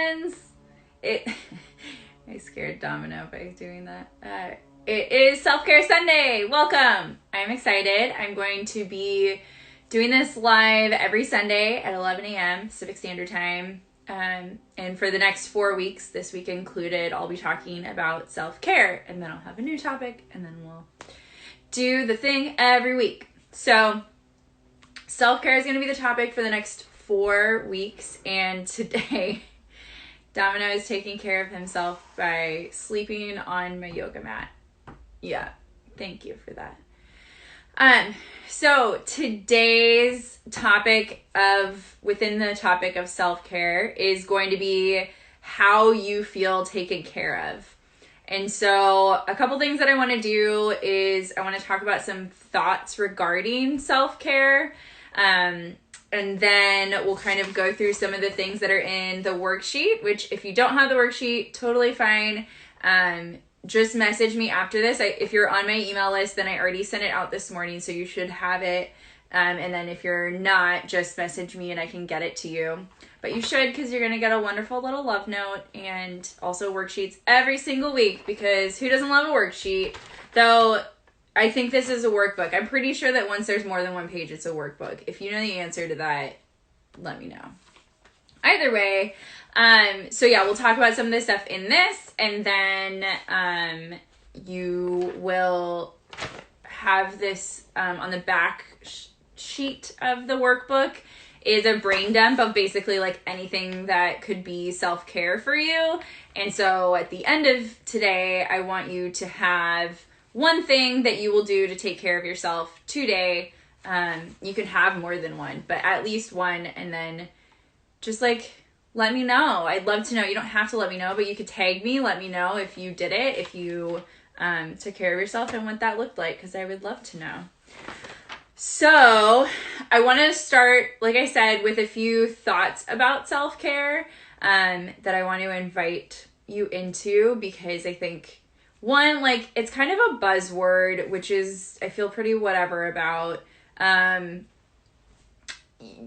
friends. I scared Domino by doing that. It is Self-Care Sunday. Welcome. I'm excited. I'm going to be doing this live every Sunday at 11 a.m. Pacific Standard Time. And for the next 4 weeks, this week included, I'll be talking about self-care, and then I'll have a new topic, and then we'll do the thing every week. So self-care is going to be the topic for the next 4 weeks, and today Domino is taking care of himself by sleeping on my yoga mat. Yeah, thank you for that. So today's topic within the topic of self-care is going to be how you feel taken care of. And so a couple things that I want to do is I want to talk about some thoughts regarding self-care. And then we'll kind of go through some of the things that are in the worksheet, which if you don't have the worksheet, totally fine. Just message me after this. If you're on my email list, then I already sent it out this morning, so you should have it. And then if you're not, just message me and I can get it to you. But you should, because you're going to get a wonderful little love note and also worksheets every single week, because who doesn't love a worksheet? Though I think this is a workbook. I'm pretty sure that once there's more than one page, it's a workbook. If you know the answer to that, let me know. Either way, so yeah, we'll talk about some of the stuff in this, and then you will have this on the back sheet of the workbook is a brain dump of basically like anything that could be self-care for you. And so at the end of today, I want you to have one thing that you will do to take care of yourself today. You can have more than one, but at least one, and then just like let me know. I'd love to know. You don't have to let me know, but you could tag me. Let me know if you did it, if you took care of yourself and what that looked like, because I would love to know. So I want to start, like I said, with a few thoughts about self-care that I want to invite you into, because I think, one, like, it's kind of a buzzword, which is, I feel pretty whatever about.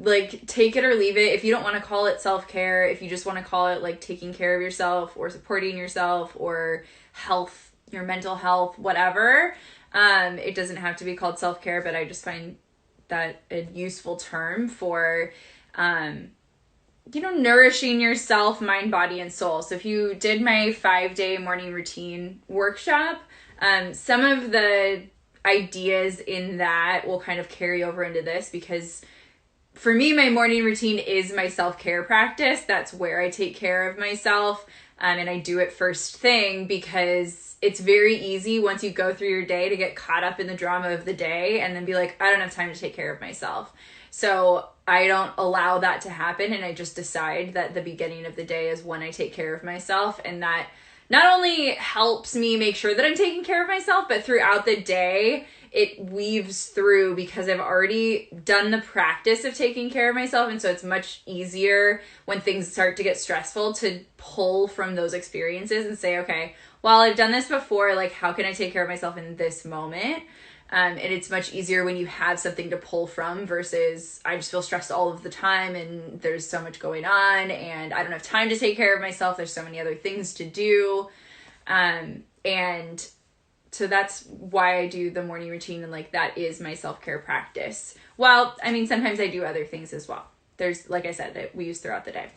Like, take it or leave it. If you don't want to call it self-care, if you just want to call it like taking care of yourself or supporting yourself or health, your mental health, whatever, it doesn't have to be called self-care, but I just find that a useful term for, nourishing yourself, mind, body, and soul. So if you did my 5-day morning routine workshop, some of the ideas in that will kind of carry over into this, because for me, my morning routine is my self-care practice. That's where I take care of myself. And I do it first thing because it's very easy once you go through your day to get caught up in the drama of the day and then be like, I don't have time to take care of myself. So I don't allow that to happen. And I just decide that the beginning of the day is when I take care of myself. And that not only helps me make sure that I'm taking care of myself, but throughout the day, it weaves through because I've already done the practice of taking care of myself. And so it's much easier when things start to get stressful to pull from those experiences and say, okay, well, I've done this before. Like, how can I take care of myself in this moment? And it's much easier when you have something to pull from versus I just feel stressed all of the time and there's so much going on and I don't have time to take care of myself. There's so many other things to do. And so that's why I do the morning routine, and like that is my self-care practice. Well, I mean, sometimes I do other things as well. There's, like I said, that we use throughout the day.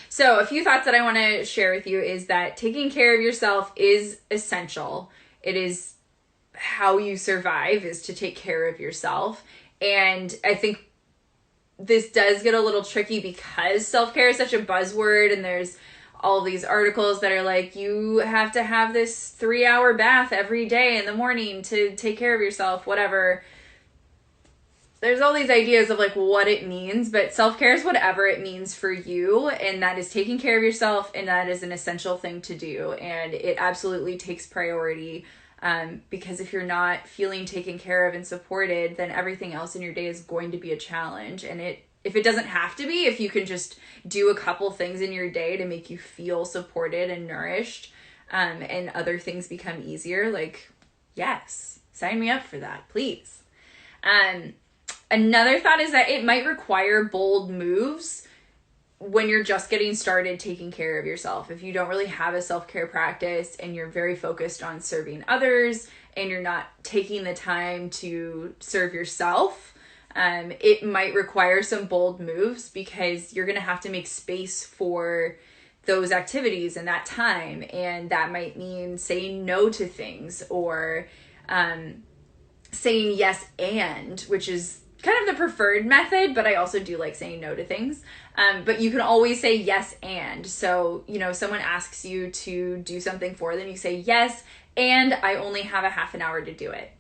So a few thoughts that I want to share with you is that taking care of yourself is essential. It is how you survive, is to take care of yourself. And I think this does get a little tricky because self-care is such a buzzword, and there's all these articles that are like, you have to have this 3-hour bath every day in the morning to take care of yourself, whatever. There's all these ideas of like what it means, but self-care is whatever it means for you, and that is taking care of yourself, and that is an essential thing to do, and it absolutely takes priority, because if you're not feeling taken care of and supported, then everything else in your day is going to be a challenge. And if it doesn't have to be, if you can just do a couple things in your day to make you feel supported and nourished, and other things become easier, like, yes, sign me up for that, please. Another thought is that it might require bold moves when you're just getting started taking care of yourself, if you don't really have a self-care practice and you're very focused on serving others and you're not taking the time to serve yourself, it might require some bold moves, because you're going to have to make space for those activities and that time. And that might mean saying no to things, or saying yes and, which is kind of the preferred method, but I also do like saying no to things. But you can always say yes and. So, someone asks you to do something for them, you say yes, and I only have a half an hour to do it.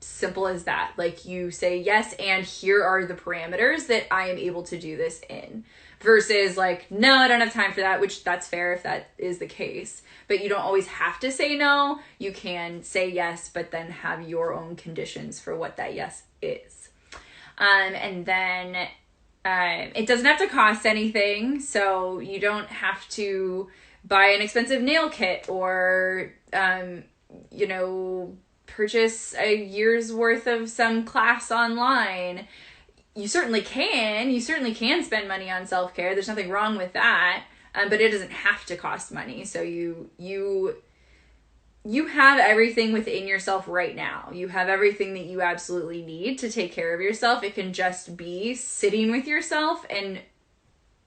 Simple as that. Like, you say yes, and here are the parameters that I am able to do this in, versus like, no, I don't have time for that, which that's fair if that is the case, but you don't always have to say no. You can say yes, but then have your own conditions for what that yes is. And then it doesn't have to cost anything, so you don't have to buy an expensive nail kit, or purchase a year's worth of some class online. You certainly can spend money on self-care. There's nothing wrong with that. But it doesn't have to cost money. So you have everything within yourself right now. You have everything that you absolutely need to take care of yourself. It can just be sitting with yourself and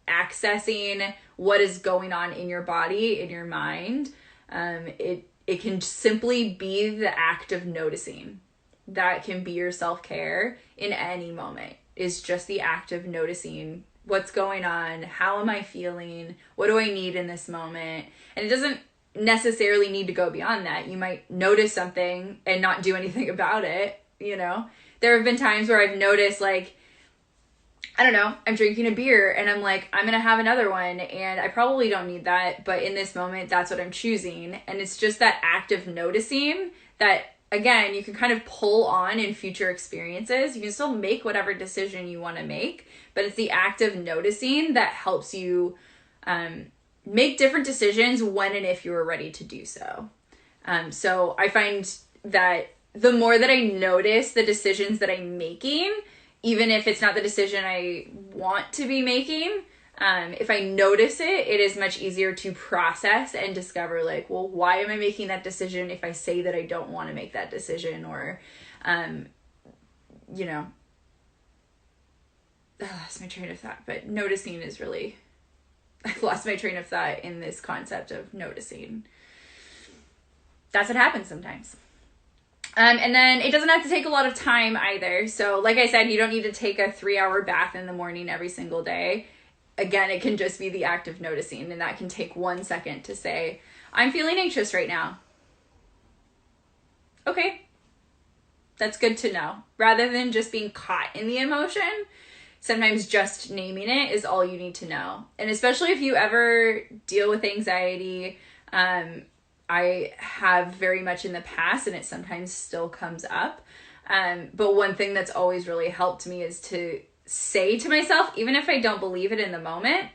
accessing what is going on in your body, in your mind. It can simply be the act of noticing. That can be your self-care in any moment. Is just the act of noticing what's going on, how am I feeling, what do I need in this moment. And it doesn't necessarily need to go beyond that. You might notice something and not do anything about it. There have been times where I've noticed, like, I don't know, I'm drinking a beer and I'm like, I'm gonna have another one and I probably don't need that, but in this moment that's what I'm choosing. And it's just that act of noticing that, again, you can kind of pull on in future experiences. You can still make whatever decision you want to make, but it's the act of noticing that helps you make different decisions when and if you are ready to do so. So I find that the more that I notice the decisions that I'm making, even if it's not the decision I want to be making, if I notice it, it is much easier to process and discover, like, well, why am I making that decision if I say that I don't want to make that decision? Or, I lost my train of thought, but noticing is really, I've lost my train of thought in this concept of noticing. That's what happens sometimes. And then it doesn't have to take a lot of time either. So like I said, you don't need to take a 3-hour bath in the morning every single day. Again, it can just be the act of noticing, and that can take 1 second to say, I'm feeling anxious right now. Okay, that's good to know. Rather than just being caught in the emotion, sometimes just naming it is all you need to know. And especially if you ever deal with anxiety, I have very much in the past, and it sometimes still comes up. But one thing that's always really helped me is to say to myself, even if I don't believe it in the moment,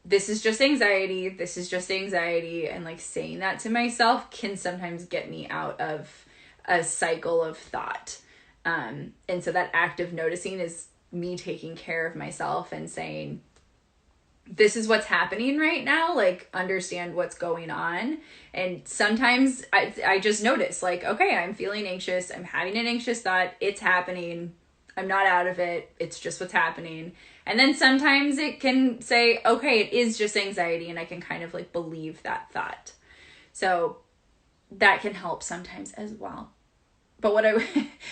this is just anxiety, this is just anxiety. And like saying that to myself can sometimes get me out of a cycle of thought. And so that act of noticing is me taking care of myself and saying, this is what's happening right now, like, understand what's going on. And sometimes I just notice, like, okay, I'm feeling anxious, I'm having an anxious thought, it's happening, I'm not out of it, it's just what's happening. And then sometimes it can say, okay, it is just anxiety, and I can kind of like believe that thought. So that can help sometimes as well. But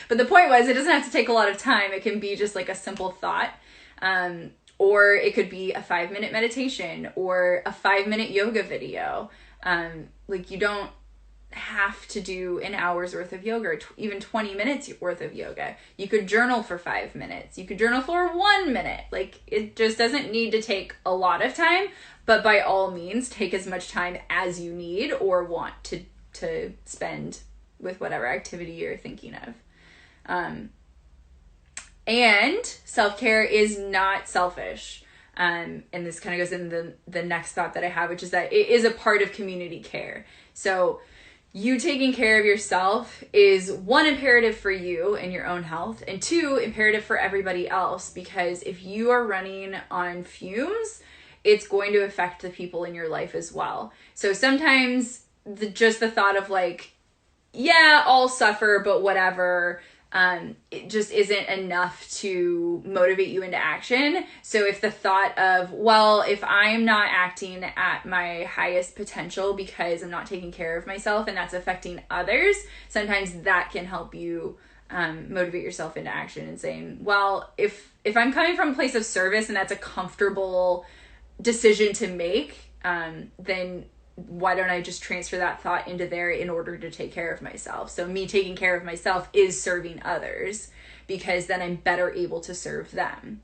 but the point was, it doesn't have to take a lot of time. It can be just like a simple thought. Or it could be a 5-minute meditation or a 5-minute yoga video. Like, you don't have to do an hour's worth of yoga, or even 20 minutes worth of yoga. You could journal for 5 minutes. You could journal for 1 minute. Like, it just doesn't need to take a lot of time, but by all means, take as much time as you need or want to spend with whatever activity you're thinking of. And self-care is not selfish. And this kind of goes in the next thought that I have, which is that it is a part of community care. So you taking care of yourself is one, imperative for you and your own health, and two, imperative for everybody else, because if you are running on fumes, it's going to affect the people in your life as well. So sometimes just the thought of like, yeah, I'll suffer, but whatever, it just isn't enough to motivate you into action. So if the thought of, well, if I'm not acting at my highest potential because I'm not taking care of myself and that's affecting others, sometimes that can help you motivate yourself into action and saying, well, if I'm coming from a place of service and that's a comfortable decision to make, then why don't I just transfer that thought into there in order to take care of myself? So me taking care of myself is serving others, because then I'm better able to serve them.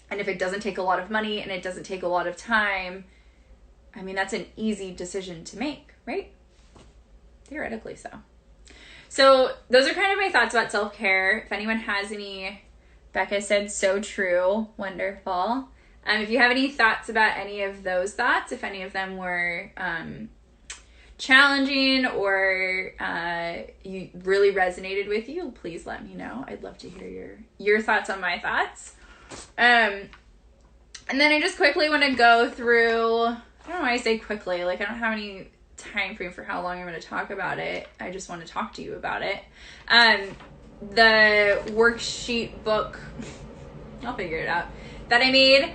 And if it doesn't take a lot of money and it doesn't take a lot of time, I mean, that's an easy decision to make, right? Theoretically so. So those are kind of my thoughts about self-care. If anyone has any, Becca said so true, wonderful. If you have any thoughts about any of those thoughts, if any of them were challenging or you really resonated with you, please let me know. I'd love to hear your thoughts on my thoughts. And then I just quickly want to go through, I don't know why I say quickly, like I don't have any time frame for how long I'm going to talk about it. I just want to talk to you about it. The worksheet book, I'll figure it out, that I made.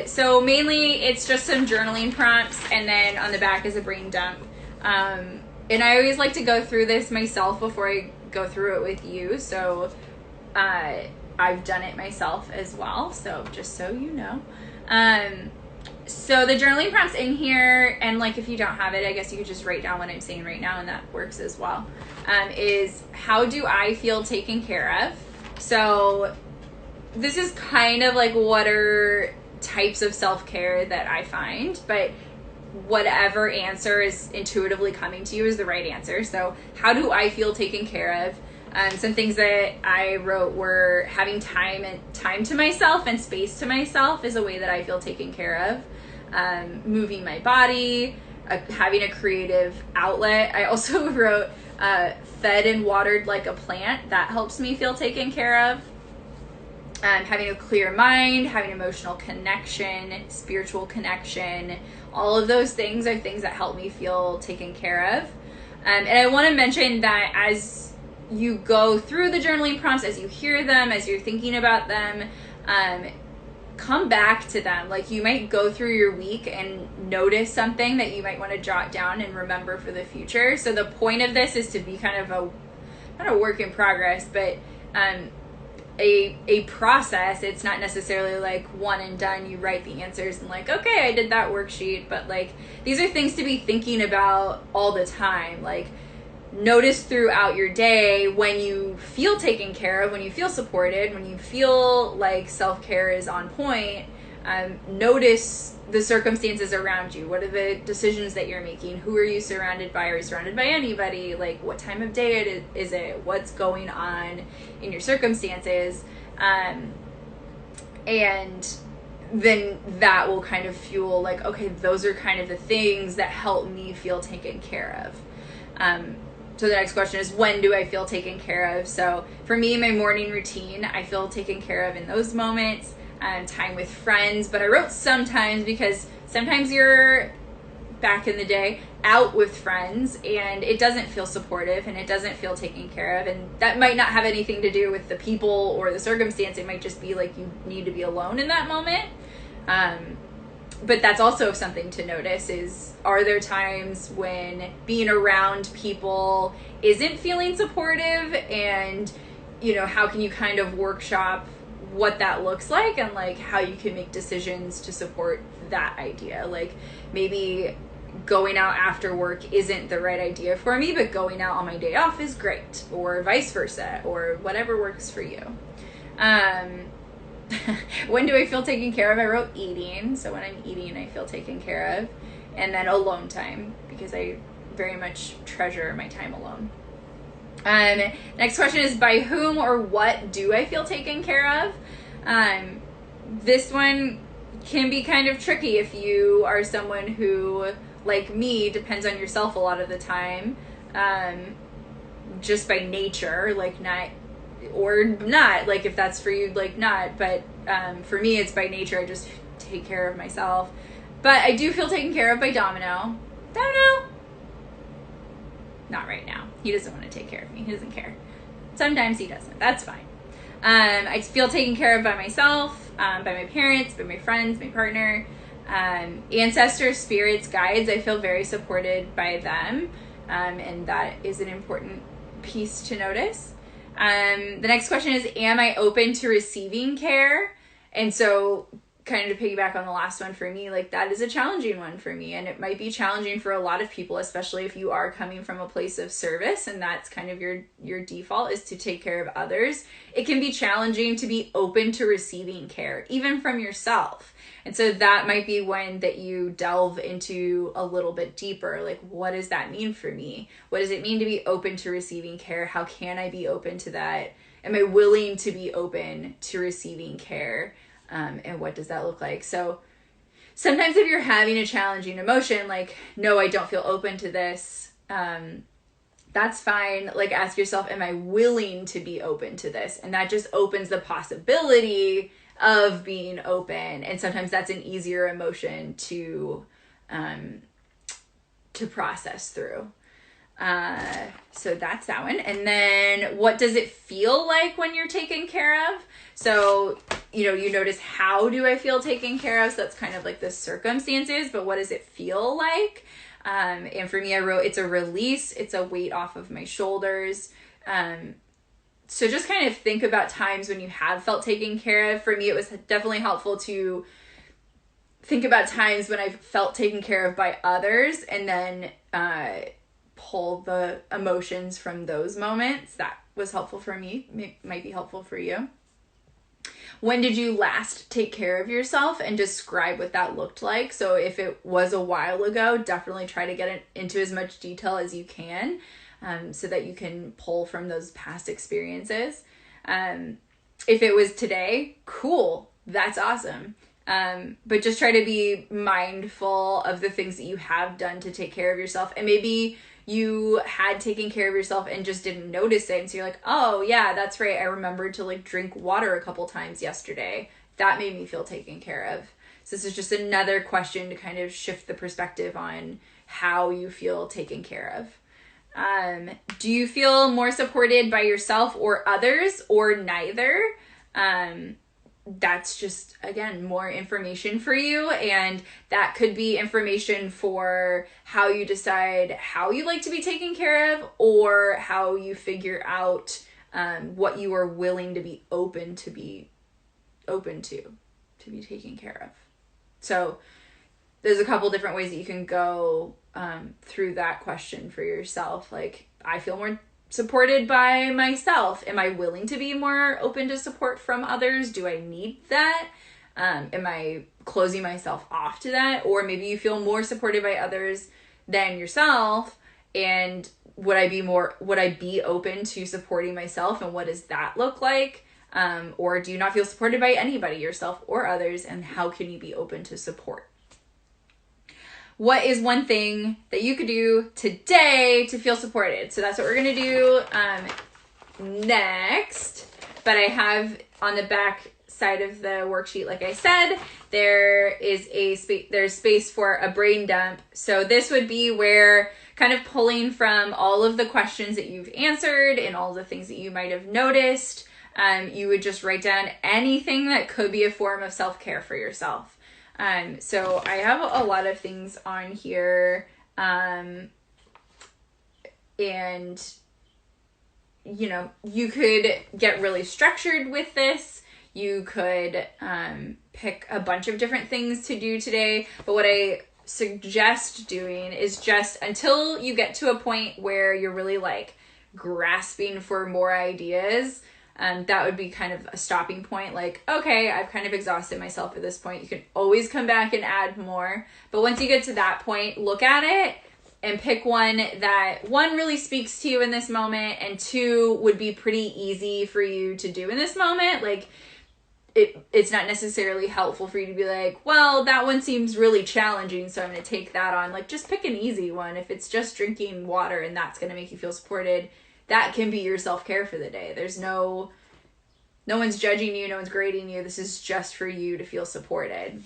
So mainly it's just some journaling prompts, and then on the back is a brain dump. And I always like to go through this myself before I go through it with you. So I've done it myself as well. So just so you know. So the journaling prompts in here, and like if you don't have it, I guess you could just write down what I'm saying right now, and that works as well, is how do I feel taken care of? So this is kind of like what are types of self-care that I find, but whatever answer is intuitively coming to you is the right answer. So how do I feel taken care of? Some things that I wrote were having time to myself and space to myself is a way that I feel taken care of. Moving my body, having a creative outlet. I also wrote fed and watered like a plant. That helps me feel taken care of. Having a clear mind, having emotional connection, spiritual connection, all of those things are things that help me feel taken care of. And I want to mention that as you go through the journaling prompts, as you hear them, as you're thinking about them, come back to them. Like you might go through your week and notice something that you might want to jot down and remember for the future. So the point of this is to be kind of not a work in progress, but a process. It's not necessarily like one and done. You write the answers and like, okay, I did that worksheet, but like these are things to be thinking about all the time. Like notice throughout your day when you feel taken care of, when you feel supported, when you feel like self-care is on point. Notice the circumstances around you. What are the decisions that you're making? Who are you surrounded by? Are you surrounded by anybody? Like what time of day is it? What's going on in your circumstances? And then that will kind of fuel like, okay, those are kind of the things that help me feel taken care of. So the next question is, when do I feel taken care of? So for me, my morning routine, I feel taken care of in those moments. Time with friends, but I wrote sometimes because sometimes you're, back in the day, out with friends and it doesn't feel supportive and it doesn't feel taken care of, and that might not have anything to do with the people or the circumstance. It might just be like you need to be alone in that moment. But that's also something to notice is, are there times when being around people isn't feeling supportive, and how can you kind of workshop what that looks like and like how you can make decisions to support that idea. Like maybe going out after work isn't the right idea for me, but going out on my day off is great, or vice versa, or whatever works for you. When do I feel taken care of? I wrote eating. So when I'm eating, I feel taken care of. And then alone time, because I very much treasure my time alone. Next question is, by whom or what do I feel taken care of? This one can be kind of tricky if you are someone who, like me, depends on yourself a lot of the time. just by nature, like not, or not, like if that's for you, like not, but for me it's by nature. I just take care of myself. But I do feel taken care of by Domino. Not right now. He doesn't want to take care of me. He doesn't care. Sometimes he doesn't. That's fine. I feel taken care of by myself, by my parents, by my friends, my partner, ancestors, spirits, guides. I feel very supported by them. And that is an important piece to notice. The next question is, am I open to receiving care? And so kind of to piggyback on the last one, for me, like that is a challenging one for me. And it might be challenging for a lot of people, especially if you are coming from a place of service and that's kind of your default is to take care of others. It can be challenging to be open to receiving care, even from yourself. And so that might be one that you delve into a little bit deeper. Like, what does that mean for me? What does it mean to be open to receiving care? How can I be open to that? Am I willing to be open to receiving care? And what does that look like? So sometimes if you're having a challenging emotion, like, no, I don't feel open to this, that's fine. Like, ask yourself, am I willing to be open to this? And that just opens the possibility of being open. And sometimes that's an easier emotion to process through. So that's that one. And then what does it feel like when you're taken care of? So, you notice, how do I feel taken care of? So that's kind of like the circumstances, but what does it feel like? And for me, I wrote, it's a release. It's a weight off of my shoulders. So just kind of think about times when you have felt taken care of. For me, it was definitely helpful to think about times when I've felt taken care of by others and then pull the emotions from those moments. That was helpful for me. Might be helpful for you. When did you last take care of yourself, and describe what that looked like? So if it was a while ago, definitely try to get it into as much detail as you can, so that you can pull from those past experiences. If it was today, cool, that's awesome. But just try to be mindful of the things that you have done to take care of yourself. And maybe you had taken care of yourself and just didn't notice it. And so you're like, oh yeah, that's right. I remembered to like drink water a couple times yesterday. That made me feel taken care of. So this is just another question to kind of shift the perspective on how you feel taken care of. Do you feel more supported by yourself or others, or neither? That's just, again, more information for you. And that could be information for how you decide how you like to be taken care of, or how you figure out what you are willing to be open to be taken care of. So there's a couple different ways that you can go through that question for yourself. Like, I feel more supported by myself. Am I willing to be more open to support from others? Do I need that? Am I closing myself off to that? Or maybe you feel more supported by others than yourself, and would I be open to supporting myself, and what does that look like? Or do you not feel supported by anybody, yourself or others, and how can you be open to support? What is one thing that you could do today to feel supported? So that's what we're going to do next. But I have on the back side of the worksheet, like I said, there's space for a brain dump. So this would be where, kind of pulling from all of the questions that you've answered and all the things that you might have noticed, you would just write down anything that could be a form of self-care for yourself. So I have a lot of things on here, and, you could get really structured with this. You could, pick a bunch of different things to do today, but what I suggest doing is just until you get to a point where you're really like grasping for more ideas. That would be kind of a stopping point. Like, okay, I've kind of exhausted myself at this point. You can always come back and add more. But once you get to that point, look at it and pick one that, one, really speaks to you in this moment, and two, would be pretty easy for you to do in this moment. Like, it's not necessarily helpful for you to be like, well, that one seems really challenging, so I'm going to take that on. Like, just pick an easy one. If it's just drinking water and that's going to make you feel supported, that can be your self-care for the day. There's no one's judging you, no one's grading you. This is just for you to feel supported.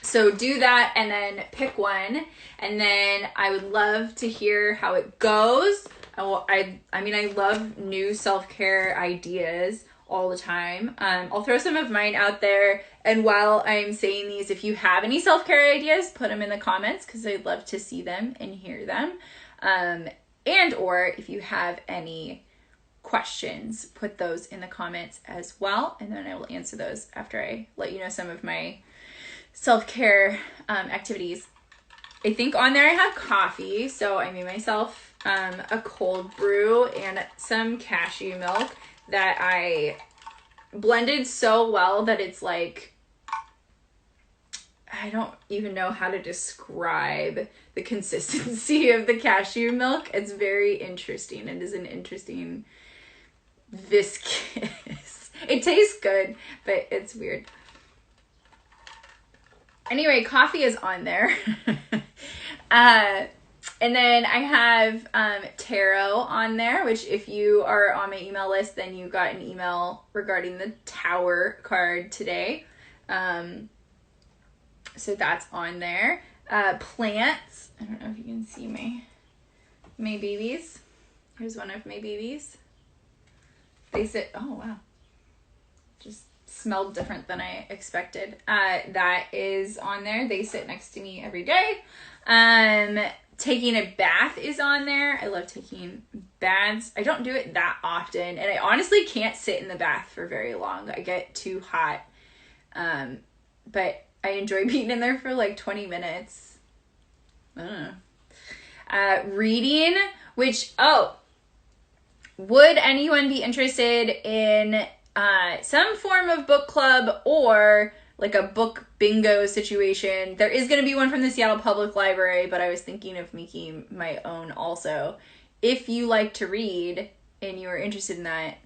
So do that and then pick one. And then I would love to hear how it goes. I mean, I love new self-care ideas all the time. I'll throw some of mine out there. And while I'm saying these, if you have any self-care ideas, put them in the comments because I'd love to see them and hear them. And or if you have any questions, put those in the comments as well. And then I will answer those after I let you know some of my self-care activities. I think on there I have coffee. So I made myself a cold brew and some cashew milk that I blended so well that it's like, I don't even know how to describe the consistency of the cashew milk. It's very interesting. It is an interesting viscous. It tastes good, but it's weird. Anyway, coffee is on there. And then I have tarot on there, which if you are on my email list, then you got an email regarding the Tower card today. So that's on there. Plants. I don't know if you can see my babies. Here's one of my babies. They sit, oh wow. Just smelled different than I expected. That is on there. They sit next to me every day. Taking a bath is on there. I love taking baths. I don't do it that often, and I honestly can't sit in the bath for very long. I get too hot. But I enjoy being in there for like 20 minutes. I don't know. Reading, which, would anyone be interested in some form of book club or like a book bingo situation? There is going to be one from the Seattle Public Library, but I was thinking of making my own also. If you like to read and you are interested in that,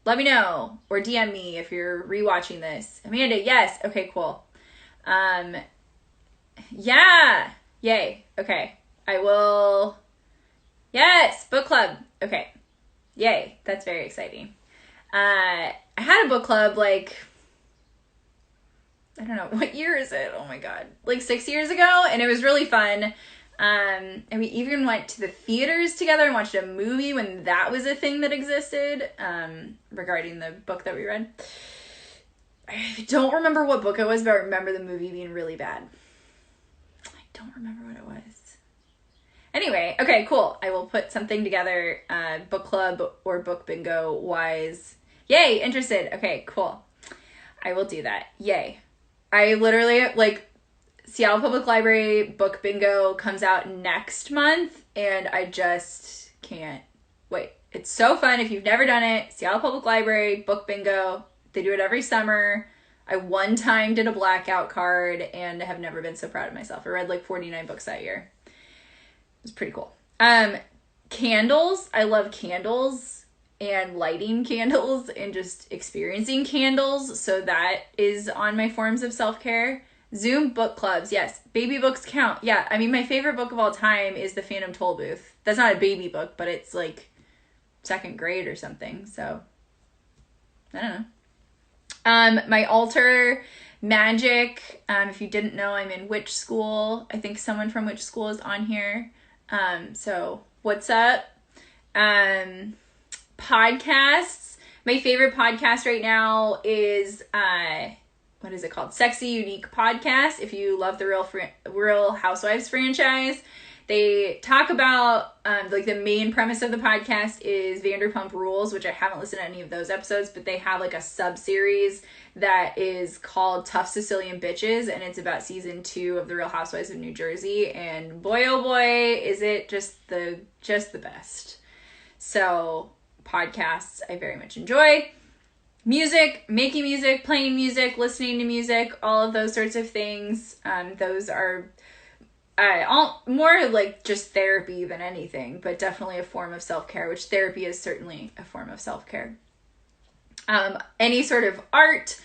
let me know or DM me if you're rewatching this. Amanda, yes. Okay, cool. Yeah. Yay. Okay. I will. Yes. Book club. Okay. Yay. That's very exciting. I had a book club like, I don't know, what year is it? Oh my God. Like 6 years ago. And it was really fun. And we even went to the theaters together and watched a movie when that was a thing that existed, regarding the book that we read. I don't remember what book it was, but I remember the movie being really bad. I don't remember what it was. Anyway, okay, cool. I will put something together, book club or book bingo wise. Yay, interested. Okay, cool. I will do that. Yay. I literally, like, Seattle Public Library book bingo comes out next month, and I just can't wait. It's so fun. If you've never done it, Seattle Public Library book bingo. They do it every summer. I one time did a blackout card and have never been so proud of myself. I read like 49 books that year. It was pretty cool. Candles. I love candles and lighting candles and just experiencing candles. So that is on my forms of self-care. Zoom book clubs. Yes. Baby books count. Yeah. I mean, my favorite book of all time is The Phantom Tollbooth. That's not a baby book, but it's like 2nd grade or something. So I don't know. My altar magic. If you didn't know, I'm in Witch School. I think someone from Witch School is on here. So what's up? Podcasts. My favorite podcast right now is, what is it called? Sexy Unique Podcast. If you love the Real Housewives franchise, they talk about, like the main premise of the podcast is Vanderpump Rules, which I haven't listened to any of those episodes, but they have like a sub-series that is called Tough Sicilian Bitches, and it's about season 2 of the Real Housewives of New Jersey, and boy, oh boy, is it just the best. So, podcasts I very much enjoy. Music, making music, playing music, listening to music, all of those sorts of things. Those are more like just therapy than anything, but definitely a form of self-care, which therapy is certainly a form of self-care. Any sort of art,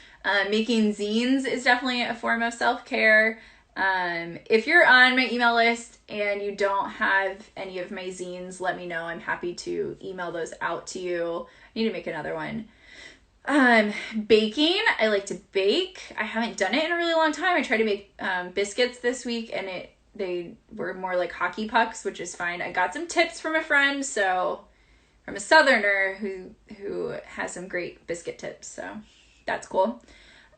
making zines is definitely a form of self-care. If you're on my email list and you don't have any of my zines, let me know. I'm happy to email those out to you. I need to make another one. Baking. I like to bake. I haven't done it in a really long time. I tried to make biscuits this week and they were more like hockey pucks, which is fine. I got some tips from a friend, from a southerner who has some great biscuit tips, so that's cool.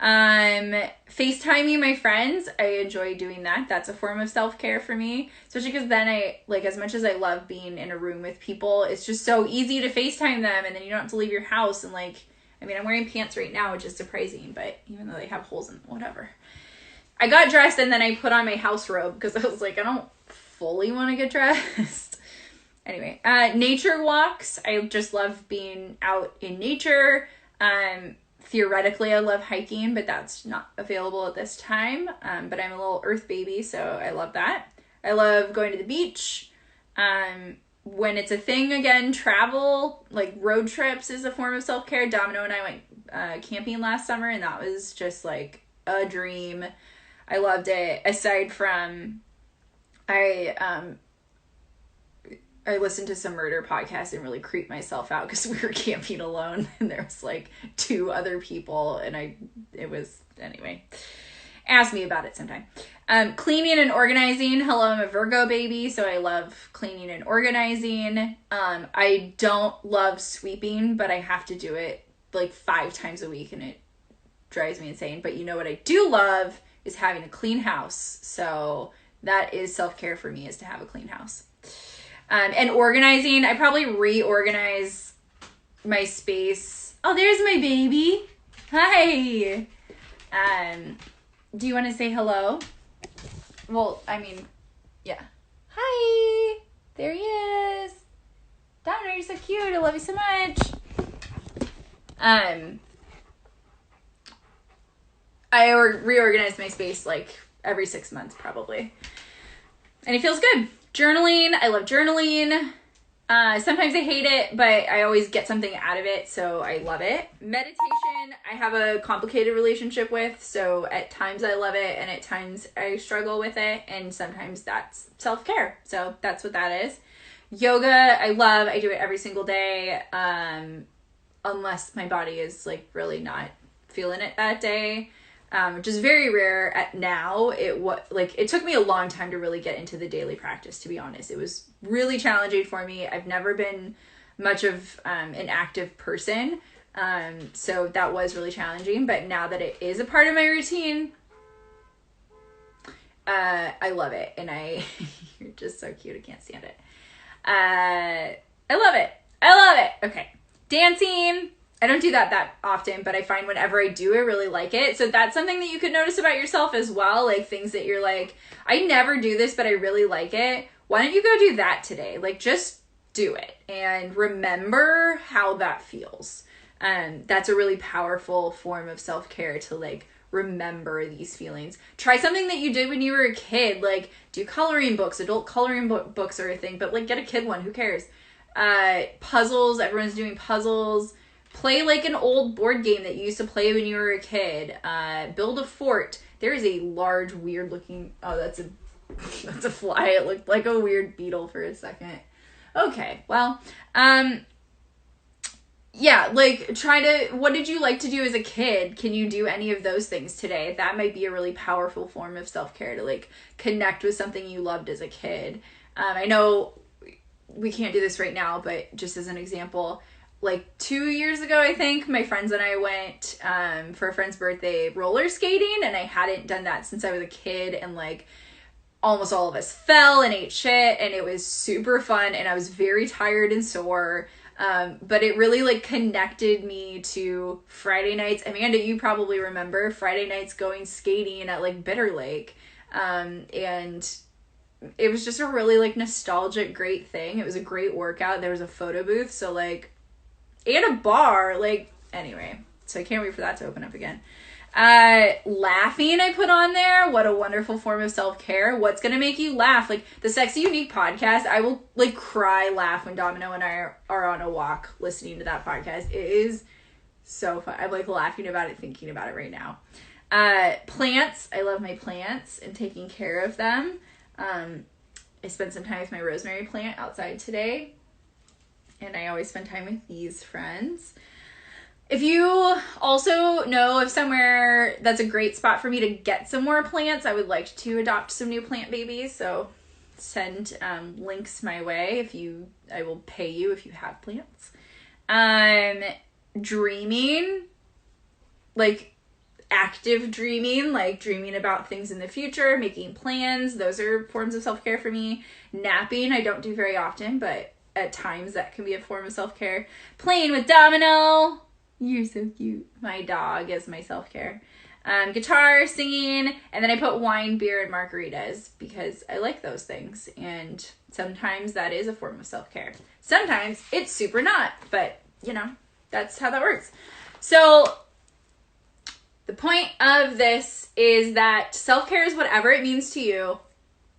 FaceTiming my friends, I enjoy doing that. That's a form of self-care for me, especially because then I, like, as much as I love being in a room with people, it's just so easy to FaceTime them, and then you don't have to leave your house. And like, I mean, I'm wearing pants right now, which is surprising, but even though they have holes in whatever. I got dressed and then I put on my house robe because I was like, I don't fully want to get dressed. Anyway, nature walks. I just love being out in nature. Theoretically, I love hiking, but that's not available at this time. But I'm a little earth baby, so I love that. I love going to the beach. When it's a thing again, travel, like road trips is a form of self-care. Domino and I went camping last summer, and that was just like a dream. I loved it. Aside from, I listened to some murder podcasts and really creeped myself out because we were camping alone and there was like 2 other people and anyway, ask me about it sometime. Cleaning and organizing. Hello, I'm a Virgo baby, so I love cleaning and organizing. I don't love sweeping, but I have to do it like 5 times a week and it drives me insane. But you know what I do love is having a clean house. So that is self-care for me, is to have a clean house. And organizing, I probably reorganize my space. Oh, there's my baby. Hi. Do you want to say hello? Well, I mean, yeah. Hi. There he is. Downer, you're so cute. I love you so much. I reorganize my space like every 6 months probably. And it feels good. Journaling. I love journaling. Sometimes I hate it, but I always get something out of it, so I love it. Meditation, I have a complicated relationship with, so at times I love it, and at times I struggle with it, and sometimes that's self-care. So that's what that is. Yoga, I love. I do it every single day, unless my body is like really not feeling it that day. Which is very rare at now. It took me a long time to really get into the daily practice, to be honest. It was really challenging for me. I've never been much of an active person. So that was really challenging. But now that it is a part of my routine, I love it. And you're just so cute. I can't stand it. I love it. I love it. Okay. Dancing. I don't do that often, but I find whenever I do, I really like it. So that's something that you could notice about yourself as well. Like things that you're like, I never do this, but I really like it. Why don't you go do that today? Like just do it and remember how that feels. That's a really powerful form of self-care, to like remember these feelings. Try something that you did when you were a kid, like do coloring books. Adult coloring books are a thing, but like get a kid one. Who cares? Puzzles. Everyone's doing puzzles. Play like an old board game that you used to play when you were a kid. Build a fort. There is a large, weird looking... Oh, that's a fly. It looked like a weird beetle for a second. Okay, well, yeah, like what did you like to do as a kid? Can you do any of those things today? That might be a really powerful form of self-care, to like connect with something you loved as a kid. I know we can't do this right now, but just as an example, like 2 years ago, I think, my friends and I went for a friend's birthday roller skating, and I hadn't done that since I was a kid, and like almost all of us fell and ate shit, and it was super fun, and I was very tired and sore, but it really like connected me to Friday nights. Amanda, you probably remember Friday nights going skating at like Bitter Lake, and it was just a really like nostalgic, great thing. It was a great workout. There was a photo booth, so like, and a bar, like, anyway, so I can't wait for that to open up again. Laughing, I put on there. What a wonderful form of self-care. What's gonna make you laugh? Like the Sexy Unique podcast, I will like cry, laugh when Domino and I are on a walk listening to that podcast. It is so fun. I'm like laughing about it, thinking about it right now. Plants. I love my plants and taking care of them. I spent some time with my rosemary plant outside today. And I always spend time with these friends. If you also know of somewhere that's a great spot for me to get some more plants, I would like to adopt some new plant babies. So send links my way. I will pay you if you have plants. Dreaming, like active dreaming, like dreaming about things in the future, making plans. Those are forms of self-care for me. Napping, I don't do very often, but at times that can be a form of self-care. Playing with Domino. You're so cute. My dog is my self-care. Guitar, singing, and then I put wine, beer, and margaritas because I like those things. And sometimes that is a form of self-care. Sometimes it's super not, but you know, that's how that works. So the point of this is that self-care is whatever it means to you.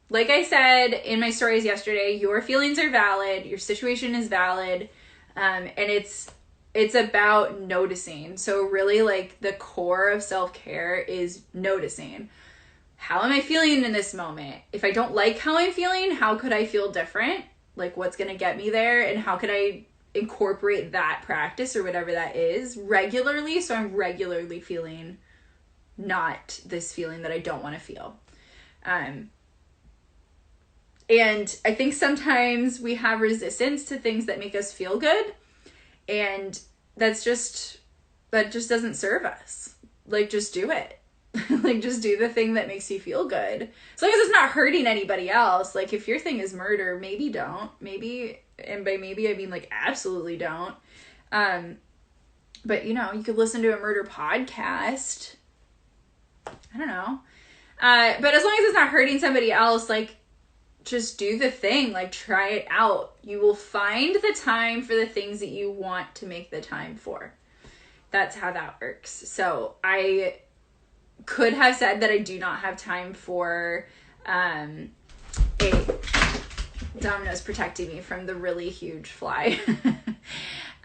Like I said in my stories yesterday, your feelings are valid, your situation is valid, and it's about noticing. So really, like, the core of self-care is noticing. How am I feeling in this moment? If I don't like how I'm feeling, how could I feel different? Like, what's going to get me there? And how could I incorporate that practice or whatever that is regularly, so I'm regularly feeling not this feeling that I don't want to feel. And I think sometimes we have resistance to things that make us feel good, and that just doesn't serve us. Like, just do it. Like, just do the thing that makes you feel good. As long as it's not hurting anybody else. Like, if your thing is murder, maybe don't. Maybe, and by maybe I mean like absolutely don't. But you know, you could listen to a murder podcast. I don't know. But as long as it's not hurting somebody else, like, just do the thing, like, try it out. You will find the time for the things that you want to make the time for. That's how that works. So I could have said that I do not have time for Domino's protecting me from the really huge fly.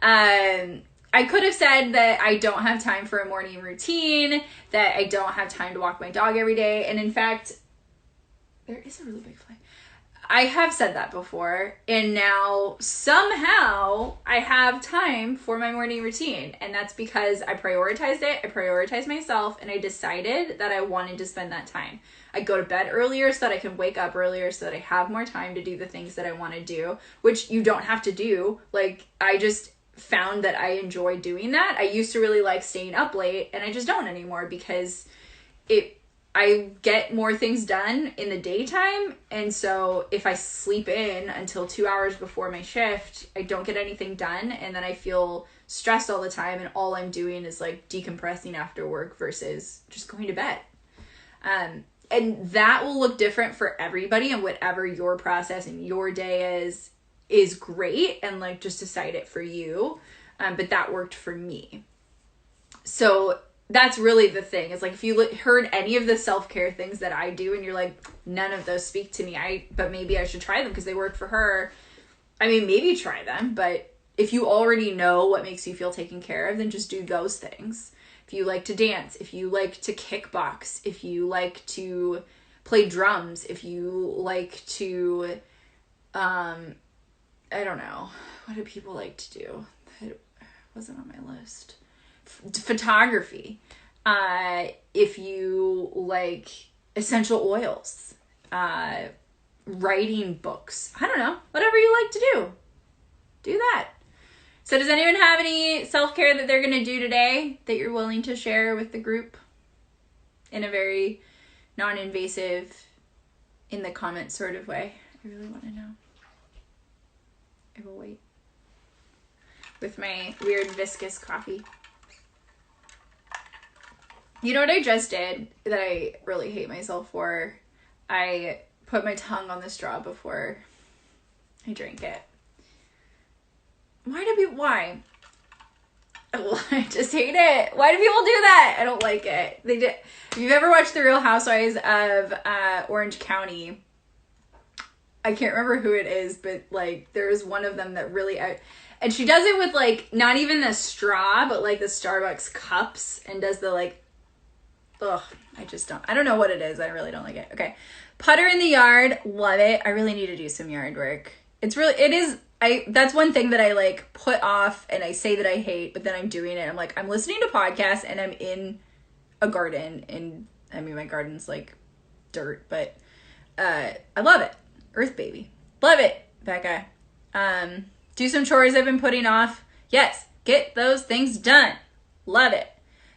I could have said that I don't have time for a morning routine, that I don't have time to walk my dog every day. And in fact, there is a really big fly. I have said that before, and now somehow I have time for my morning routine, and that's because I prioritized it, I prioritized myself, and I decided that I wanted to spend that time. I go to bed earlier so that I can wake up earlier so that I have more time to do the things that I want to do, which you don't have to do. Like, I just found that I enjoy doing that. I used to really like staying up late, and I just don't anymore because I get more things done in the daytime, and so if I sleep in until 2 hours before my shift, I don't get anything done, and then I feel stressed all the time, and all I'm doing is like decompressing after work versus just going to bed. And that will look different for everybody, and whatever your process and your day is great, and like just decide it for you. But that worked for me. So that's really the thing. It's like, if you heard any of the self-care things that I do and you're like, none of those speak to me, but maybe I should try them because they work for her. I mean, maybe try them, but if you already know what makes you feel taken care of, then just do those things. If you like to dance, if you like to kickbox, if you like to play drums, if you like to, I don't know, what do people like to do? It wasn't on my list. Photography. If you like essential oils, writing books, I don't know, whatever you like to do that. So does anyone have any self-care that they're going to do today that you're willing to share with the group in a very non-invasive, in the comments sort of way? I really want to know. I will wait with my weird viscous coffee. You know what I just did that I really hate myself for? I put my tongue on the straw before I drank it. Why? I just hate it. Why do people do that? I don't like it. They did. If you've ever watched The Real Housewives of Orange County, I can't remember who it is, but like there's one of them that really, And she does it with, like, not even the straw, but, like, the Starbucks cups, and does the, like, ugh, I don't know what it is. I really don't like it. Okay. Putter in the yard. Love it. I really need to do some yard work. That's one thing that I, like, put off, and I say that I hate, but then I'm doing it. I'm like, I'm listening to podcasts, and I'm in a garden, and, I mean, my garden's, like, dirt, but, I love it. Earth baby. Love it, Becca. Do some chores I've been putting off. Yes, get those things done. Love it.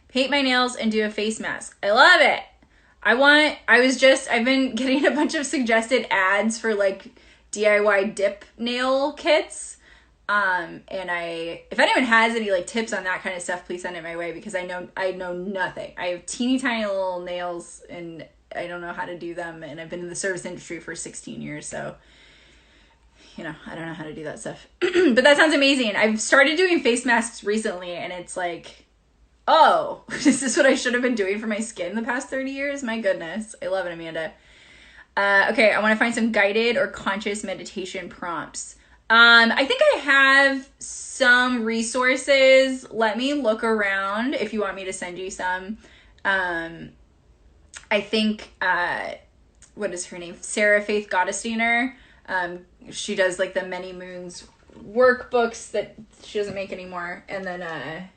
Paint my nails and do a face mask. I love it. I've been getting a bunch of suggested ads for, like, DIY dip nail kits. And if anyone has any, like, tips on that kind of stuff, please send it my way, because I know nothing. I have teeny tiny little nails, and I don't know how to do them, and I've been in the service industry for 16 years, so, you know, I don't know how to do that stuff. But that sounds amazing. I've started doing face masks recently, and it's like, oh, is this what I should have been doing for my skin the past 30 years? My goodness. I love it, Amanda. Okay, I want to find some guided or conscious meditation prompts. I think I have some resources. Let me look around if you want me to send you some. I think, what is her name? Sarah Faith Gottesdiener. She does, like, the Many Moons workbooks that she doesn't make anymore. And then,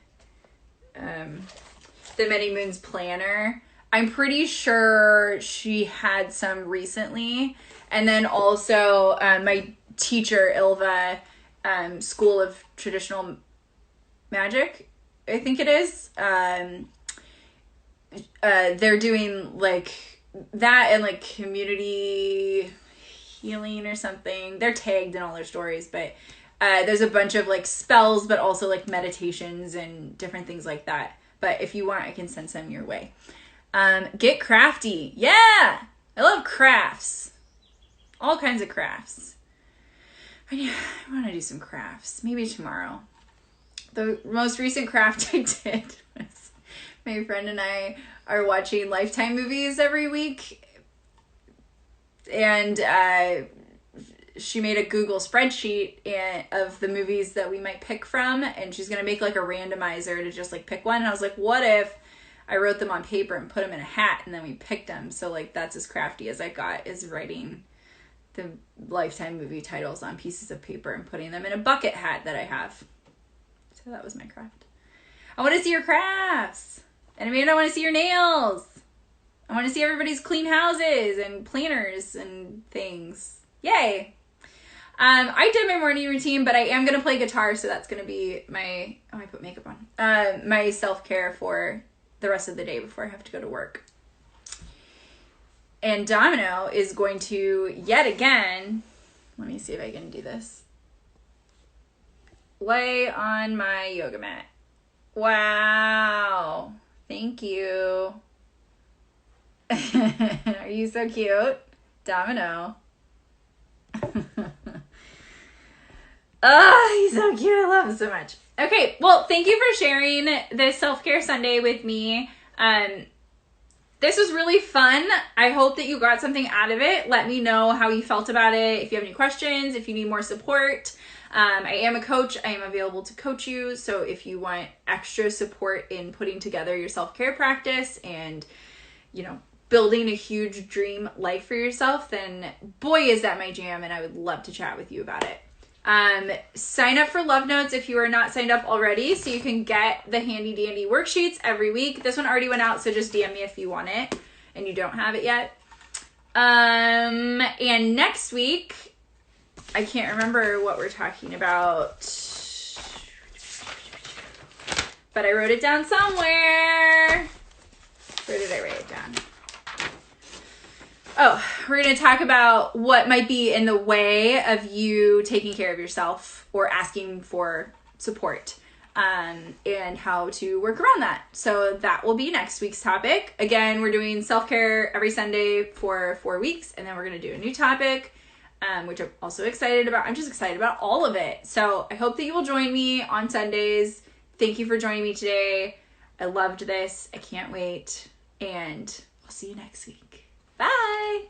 the Many Moons planner. I'm pretty sure she had some recently. And then also, my teacher, Ilva, School of Traditional Magic, I think it is. They're doing, like, that and, like, community healing or something. They're tagged in all their stories, but there's a bunch of, like, spells, but also, like, meditations and different things like that. But if you want, I can send some your way. Get crafty. Yeah! I love crafts. All kinds of crafts. I want to do some crafts. Maybe tomorrow. The most recent craft I did was my friend and I are watching Lifetime movies every week. And she made a Google spreadsheet of the movies that we might pick from. And she's going to make, like, a randomizer to just, like, pick one. And I was like, what if I wrote them on paper and put them in a hat, and then we picked them? So, like, that's as crafty as I got, is writing the Lifetime movie titles on pieces of paper and putting them in a bucket hat that I have. So that was my craft. I want to see your crafts. And Amanda, I want to see your nails. I want to see everybody's clean houses and planners and things. Yay. I did my morning routine, but I am going to play guitar, so that's going to be my, I put makeup on, my self-care for the rest of the day before I have to go to work. And Domino is going to, yet again, let me see if I can do this, lay on my yoga mat. Wow. Thank you. Are you so cute? Domino. Oh, he's so cute. I love him so much. Okay, well, thank you for sharing this Self-Care Sunday with me. This was really fun. I hope that you got something out of it. Let me know how you felt about it. If you have any questions, if you need more support. I am a coach. I am available to coach you. So if you want extra support in putting together your self-care practice and, you know, building a huge dream life for yourself, then boy, is that my jam, and I would love to chat with you about it. Sign up for Love Notes if you are not signed up already, so you can get the handy dandy worksheets every week. This one already went out, so just DM me if you want it and you don't have it yet. And next week, I can't remember what we're talking about, but I wrote it down somewhere. Where did I write it down? Oh, we're going to talk about what might be in the way of you taking care of yourself or asking for support, and how to work around that. So that will be next week's topic. Again, we're doing self-care every Sunday for 4 weeks, and then we're going to do a new topic, which I'm also excited about. I'm just excited about all of it. So I hope that you will join me on Sundays. Thank you for joining me today. I loved this. I can't wait. And I'll see you next week. Bye.